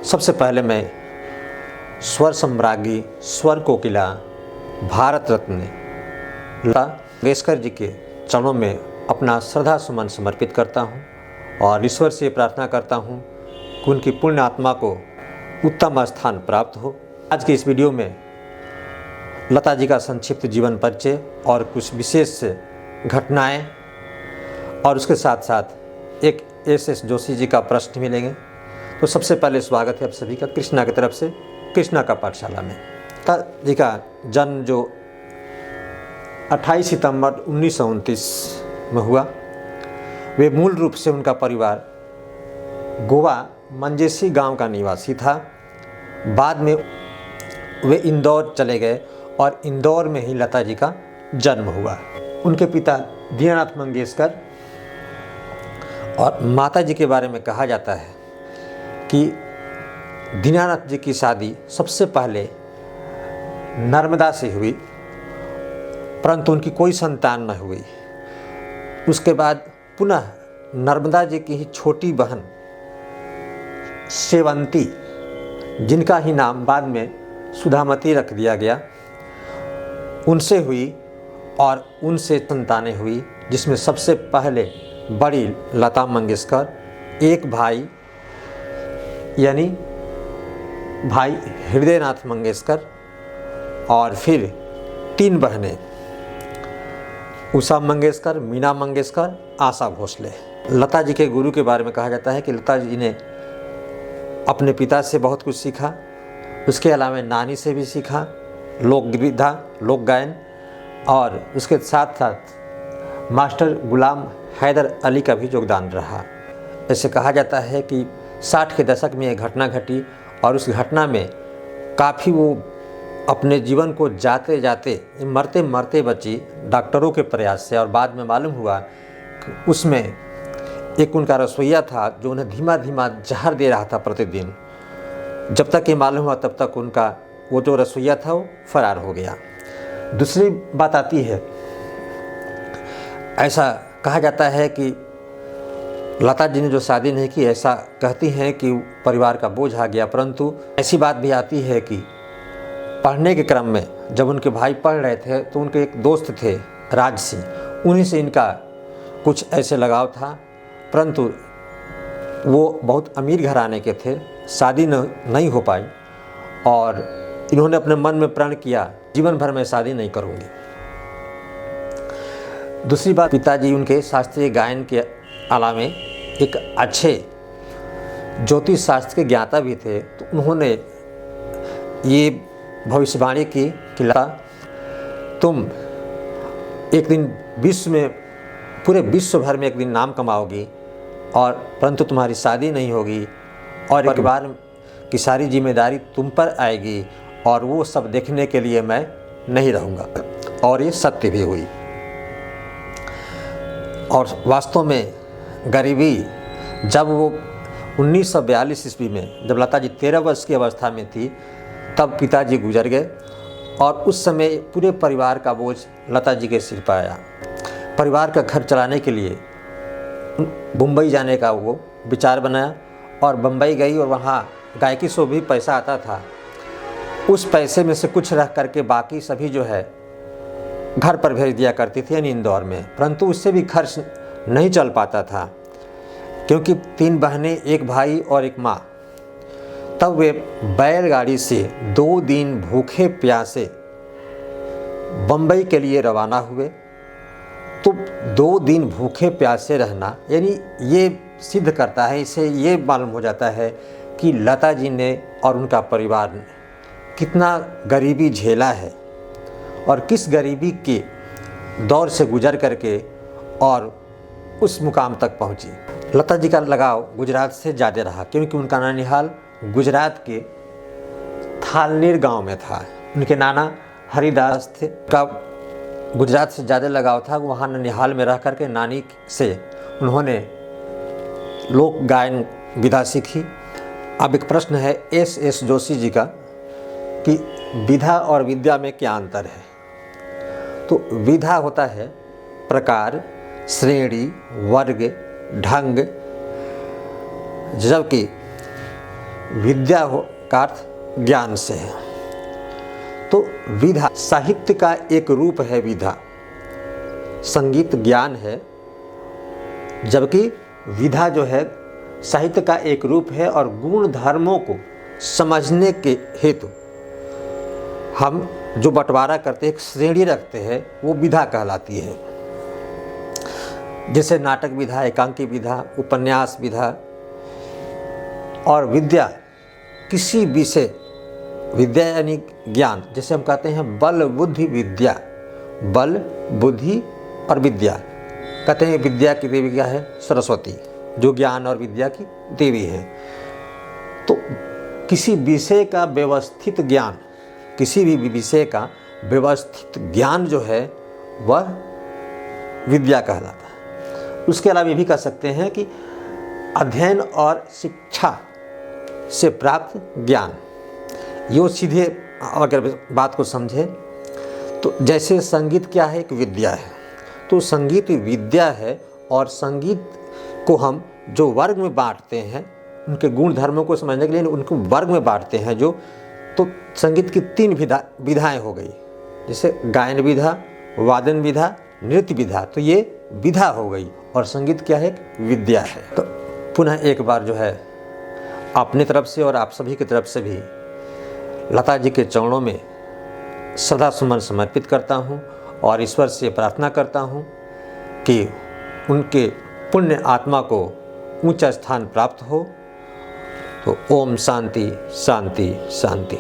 सबसे पहले मैं स्वर सम्राज्ञी, स्वर कोकिला, भारत रत्न लता मंगेशकर जी के चरणों में अपना श्रद्धा सुमन समर्पित करता हूँ और ईश्वर से प्रार्थना करता हूँ कि उनकी पुण्य आत्मा को उत्तम स्थान प्राप्त हो। आज की इस वीडियो में लता जी का संक्षिप्त जीवन परिचय और कुछ विशेष घटनाएं और उसके साथ साथ एक एस जोशी जी का प्रश्न मिलेंगे। तो सबसे पहले स्वागत है आप सभी का कृष्णा की तरफ से, कृष्णा का पाठशाला में। लता जी का जन्म जो 28 सितंबर 1929 में हुआ। वे मूल रूप से उनका परिवार गोवा मंजेसी गांव का निवासी था। बाद में वे इंदौर चले गए और इंदौर में ही लता जी का जन्म हुआ। उनके पिता दीनानाथ मंगेशकर और माता जी के बारे में कहा जाता है कि दीनानाथ जी की शादी सबसे पहले नर्मदा से हुई, परंतु उनकी कोई संतान न हुई। उसके बाद पुनः नर्मदा जी की ही छोटी बहन सेवंती, जिनका ही नाम बाद में सुधामती रख दिया गया, उनसे हुई और उनसे संतानें हुई, जिसमें सबसे पहले बड़ी लता मंगेशकर, एक भाई यानी भाई हृदयनाथ मंगेशकर और फिर 3 बहनें उषा मंगेशकर, मीना मंगेशकर, आशा भोसले। लता जी के गुरु के बारे में कहा जाता है कि लता जी ने अपने पिता से बहुत कुछ सीखा, उसके अलावा नानी से भी सीखा, लोकविधा, लोक गायन, और उसके साथ साथ मास्टर गुलाम हैदर अली का भी योगदान रहा। ऐसे कहा जाता है कि 60 के दशक में एक घटना घटी और उस घटना में काफ़ी वो अपने जीवन को जाते जाते मरते मरते बची डॉक्टरों के प्रयास से। और बाद में मालूम हुआ कि उसमें एक उनका रसोइया था जो उन्हें धीमा धीमा जहर दे रहा था प्रतिदिन। जब तक ये मालूम हुआ तब तक उनका वो जो रसोइया था वो फरार हो गया। दूसरी बात आती है, ऐसा कहा जाता है कि लता जी ने जो शादी नहीं की, ऐसा कहती हैं कि परिवार का बोझ आ गया। परंतु ऐसी बात भी आती है कि पढ़ने के क्रम में जब उनके भाई पढ़ रहे थे तो उनके एक दोस्त थे राज सिंह, उन्हीं से इनका कुछ ऐसे लगाव था। परंतु वो बहुत अमीर घराने के थे, शादी नहीं हो पाई और इन्होंने अपने मन में प्रण किया जीवन भर में शादी नहीं करूँगी। दूसरी बात, पिताजी उनके शास्त्रीय गायन के अलावा एक अच्छे ज्योतिष शास्त्र के ज्ञाता भी थे। तो उन्होंने ये भविष्यवाणी की कि लता, तुम एक दिन विश्व में, पूरे विश्व भर में एक दिन नाम कमाओगी, और परंतु तुम्हारी शादी नहीं होगी और परिवार की सारी जिम्मेदारी तुम पर आएगी और वो सब देखने के लिए मैं नहीं रहूँगा। और ये सत्य भी हुई। और वास्तव में गरीबी, जब वो 1942 ईस्वी में जब लता जी 13 वर्ष की अवस्था में थी तब पिताजी गुजर गए और उस समय पूरे परिवार का बोझ लता जी के सिर पर आया। परिवार का खर्च चलाने के लिए मुंबई जाने का वो विचार बनाया और बम्बई गई और वहाँ गायकी से भी पैसा आता था। उस पैसे में से कुछ रख करके बाकी सभी जो है घर पर भेज दिया करती थी, यानी इंदौर में। परंतु उससे भी खर्च नहीं चल पाता था क्योंकि 3 बहनें, एक भाई और एक माँ। तब वे बैलगाड़ी से 2 दिन भूखे प्यासे बम्बई के लिए रवाना हुए। तो 2 दिन भूखे प्यासे रहना, यानी ये सिद्ध करता है, इसे ये मालूम हो जाता है कि लता जी ने और उनका परिवार ने कितना गरीबी झेला है और किस गरीबी के दौर से गुजर करके और उस मुकाम तक पहुंची। लता जी का लगाव गुजरात से ज़्यादा रहा क्योंकि उनका ननिहाल गुजरात के थालनेर गांव में था। उनके नाना हरिदास थे, का गुजरात से ज़्यादा लगाव था। वहाँ ननिहाल में रह करके नानी से उन्होंने लोक गायन विधा सीखी। अब एक प्रश्न है एस जोशी जी का कि विधा और विद्या में क्या अंतर है। तो विधा होता है प्रकार, श्रेणी, वर्ग, ढंग, जबकि विद्या का अर्थ ज्ञान से है। तो विधा साहित्य का एक रूप है, विधा संगीत ज्ञान है, जबकि विधा जो है साहित्य का एक रूप है। और गुण धर्मों को समझने के हेतु हम जो बंटवारा करते हैं, एक श्रेणी रखते हैं, वो विधा कहलाती है। जैसे नाटक विधा, एकांकी विधा, उपन्यास विधा। और विद्या किसी विषय, विद्या यानी ज्ञान, जैसे हम कहते हैं बल बुद्धि विद्या, बल बुद्धि और विद्या। कहते हैं विद्या की देवी क्या है? सरस्वती, जो ज्ञान और विद्या की देवी है। तो किसी विषय का व्यवस्थित ज्ञान, किसी भी विषय का व्यवस्थित ज्ञान जो है वह विद्या कहलाता है। उसके अलावा ये भी कह सकते हैं कि अध्ययन और शिक्षा से प्राप्त ज्ञान। यो सीधे अगर बात को समझे तो जैसे संगीत क्या है? एक विद्या है। तो संगीत विद्या है, और संगीत को हम जो वर्ग में बांटते हैं, उनके गुण धर्मों को समझने के लिए उनको वर्ग में बांटते हैं जो। तो संगीत की 3 विधाएं हो गई, जैसे गायन विधा, वादन विधा, नृत्य विधा। तो ये विधा हो गई, और संगीत क्या है? एक विद्या है। तो पुनः एक बार जो है अपनी तरफ से और आप सभी की तरफ से भी लता जी के चरणों में सदा सुमन समर्पित करता हूँ, और ईश्वर से प्रार्थना करता हूँ कि उनके पुण्य आत्मा को ऊंचा स्थान प्राप्त हो। तो ओम शांति शांति शांति।